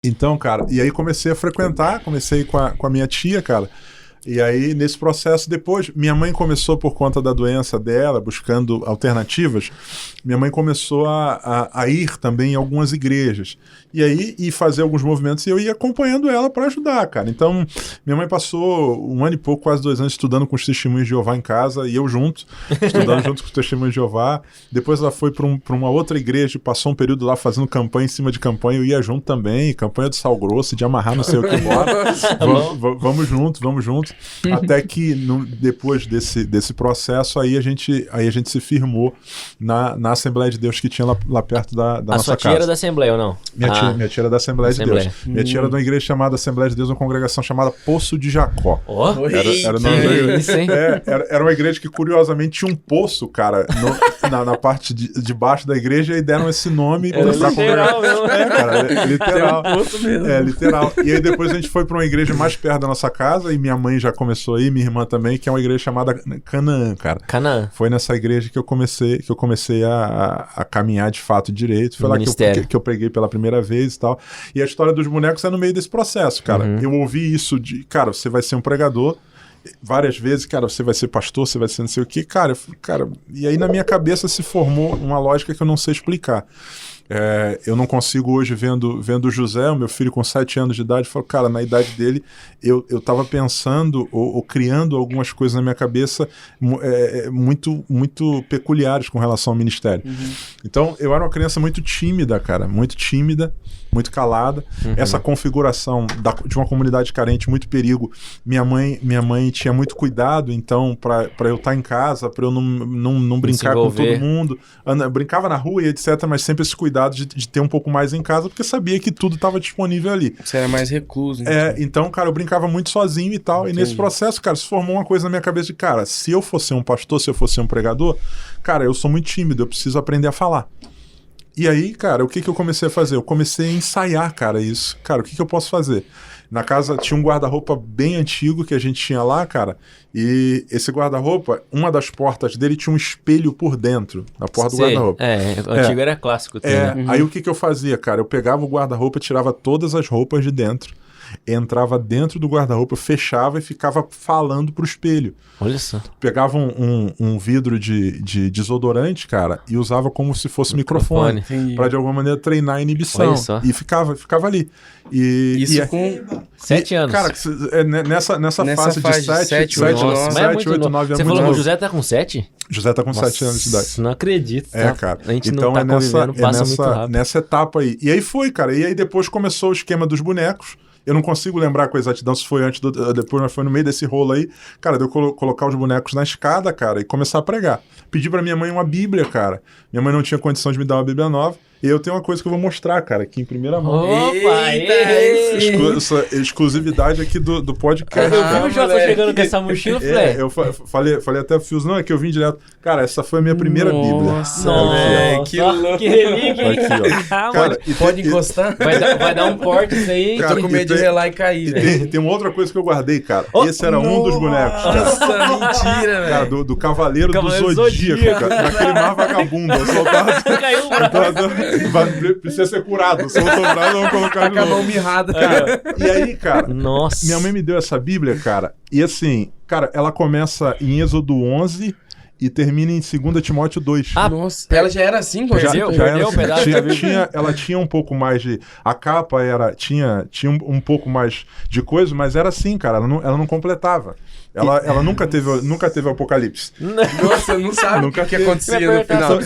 Então, cara, e aí comecei a frequentar, comecei com a minha tia, cara. E aí, nesse processo, depois, minha mãe começou, por conta da doença dela, buscando alternativas, minha mãe começou a ir também em algumas igrejas. E aí, e fazer alguns movimentos, e eu ia acompanhando ela para ajudar, cara. Então, minha mãe passou 1 ano e pouco, quase 2 anos, estudando com os Testemunhos de Jeová em casa, e eu junto, estudando junto com os Testemunhos de Jeová. Depois ela foi para uma outra igreja, passou um período lá fazendo campanha em cima de campanha, eu ia junto também, campanha do sal grosso, de amarrar não sei o que, bora. Vamos junto. Até que depois desse processo aí a gente se firmou na Assembleia de Deus que tinha lá perto da nossa casa. A sua tia era da Assembleia ou não? Minha tia era da Assembleia de Deus. Minha tia era de uma igreja chamada Assembleia de Deus, uma congregação chamada Poço de Jacó. Era o nome da igreja. Era uma igreja que curiosamente tinha um poço, cara, na parte de baixo da igreja, e deram esse nome pra literal mesmo. Cara, literal. Tem um poço mesmo. Literal. E aí depois a gente foi pra uma igreja mais perto da nossa casa, e minha mãe já começou aí, minha irmã também, que é uma igreja chamada Canaã, cara. Canaã. Foi nessa igreja que eu comecei a caminhar de fato direito. Foi lá que eu preguei pela primeira vez e tal. E a história dos bonecos é no meio desse processo, cara. Eu ouvi isso cara, você vai ser um pregador várias vezes, cara, você vai ser pastor, você vai ser não sei o quê, cara, e aí na minha cabeça se formou uma lógica que eu não sei explicar. Eu não consigo hoje, vendo o José, o meu filho com 7 anos de idade, falo, cara, na idade dele, eu tava pensando ou criando algumas coisas na minha cabeça muito, muito peculiares com relação ao ministério. Então, eu era uma criança muito tímida, cara, muito calada. Essa configuração de uma comunidade carente, muito perigo. Minha mãe tinha muito cuidado, então, para eu estar em casa, para eu não brincar com todo mundo. Brincava na rua e etc, mas sempre esse cuidado de ter um pouco mais em casa, porque sabia que tudo estava disponível ali. Você era mais recluso. Então, cara, eu brincava muito sozinho e tal. Entendi. E nesse processo, cara, se formou uma coisa na minha cabeça de, cara, se eu fosse um pastor, se eu fosse um pregador, cara, eu sou muito tímido, eu preciso aprender a falar. E aí, cara, o que eu comecei a fazer? Eu comecei a ensaiar, cara, isso. Cara, o que eu posso fazer? Na casa tinha um guarda-roupa bem antigo que a gente tinha lá, cara, e esse guarda-roupa, uma das portas dele tinha um espelho por dentro, na porta do guarda-roupa. O antigo era clássico. Aí o que eu fazia, cara? Eu pegava o guarda-roupa, tirava todas as roupas de dentro, entrava dentro do guarda-roupa, fechava e ficava falando pro espelho. Olha só. Pegava um vidro de desodorante, cara, e usava como se fosse microfone para de alguma maneira treinar a inibição. E ficava ali. Isso com 7 anos. Cara, nessa fase de 7, 8, 9 anos. Você falou que o José tá com 7? José tá com 7 anos de idade. Não acredito. Tá? Cara. A gente então não tá convivendo, passa muito rápido. Nessa etapa aí. E aí foi, cara. E aí depois começou o esquema dos bonecos. Eu não consigo lembrar com exatidão se foi antes, depois, mas foi no meio desse rolo aí, cara, de eu colocar os bonecos na escada, cara, e começar a pregar. Pedi pra minha mãe uma Bíblia, cara. Minha mãe não tinha condição de me dar uma Bíblia nova. E eu tenho uma coisa que eu vou mostrar, cara, aqui em primeira mão. Opa! Essa exclusividade aqui do podcast. Eu vi o Jota chegando com essa mochila, Flé. Eu falei até pro Fios, não, é que eu vim direto. Cara, essa foi a minha primeira Bíblia. Nossa, que louco. Que relíquia, hein? Aqui, ó. Cara, pode encostar? Vai dar um porte isso aí. Cara, tô com medo de relar e cair, velho. Tem uma outra coisa que eu guardei, cara. Esse era um dos bonecos, cara. Nossa, mentira, velho. Cara, do Cavaleiro do Zodíaco, cara. Naquele mar vagabundo. Caiu o braço. Precisa ser curado. Se eu tô bravo, eu vou colocar de novo. Acabou mirrada, cara. E aí, cara, nossa, minha mãe me deu essa Bíblia, cara, e assim, cara, ela começa em Êxodo 11 e termina em 2 Timóteo 2. Nossa, ela já era assim? Ela tinha um pouco mais de... A capa tinha um pouco mais de coisa, mas era assim, cara, ela não completava. Ela nunca teve Apocalipse. Nossa, não sabe o que acontecia no final.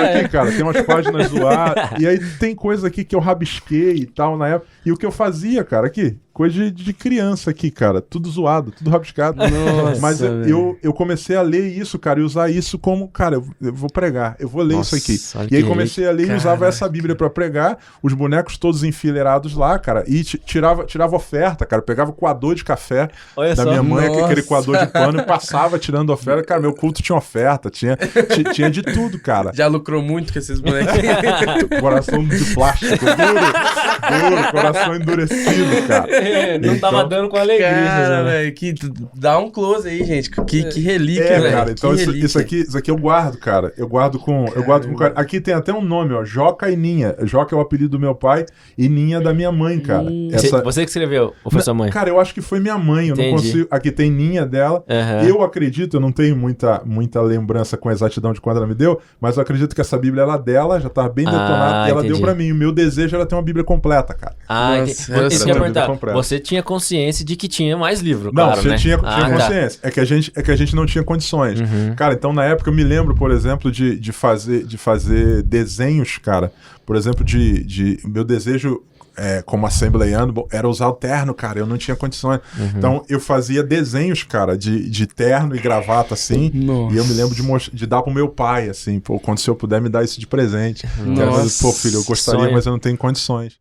Aqui, cara, tem umas páginas zoadas. E aí tem coisa aqui que eu rabisquei e tal na época. E o que eu fazia, cara, aqui, coisa de criança aqui, cara. Tudo zoado, tudo rabiscado. Nossa, mas eu comecei a ler isso, cara, e usar isso como, cara, eu vou pregar, eu vou ler isso aqui. E aí comecei a ler e usava essa Bíblia pra pregar, os bonecos todos enfileirados lá, cara, e tirava oferta, cara. Eu pegava o coador de café da minha mãe, aquele coador de pano, e passava tirando oferta. Cara, meu culto tinha oferta, tinha de tudo, cara. Já lucrou muito com esses bonecos. Coração de plástico, duro, coração endurecido, cara. Não tava dando com alegria. Cara, né? velho, que dá um close aí, gente. Que relíquia, velho. Cara, então isso aqui eu guardo, cara. Eu guardo com aqui tem até um nome, ó, Joca e Ninha. Joca é o apelido do meu pai e Ninha da minha mãe, cara. Você que escreveu ou foi sua mãe? Cara, eu acho que foi minha mãe, eu não consigo. Aqui tem Ninha dela. Eu acredito, eu não tenho muita lembrança com a exatidão de quando ela me deu, mas eu acredito que essa Bíblia era dela, já tava bem detonada, e ela deu pra mim. O meu desejo era ter uma Bíblia completa, cara. Isso que eu ia perguntar. Você tinha consciência de que tinha mais livro, não, claro, né? Tinha consciência. É que a gente não tinha condições. Cara, então na época eu me lembro, por exemplo, de fazer desenhos, cara. Por exemplo, meu desejo como assembleiano era usar o terno, cara. Eu não tinha condições. Então eu fazia desenhos, cara, de terno e gravata, assim. Nossa. E eu me lembro de dar pro meu pai, assim. Pô, quando se eu puder me dar isso de presente. Pô, filho, eu gostaria, mas eu não tenho condições.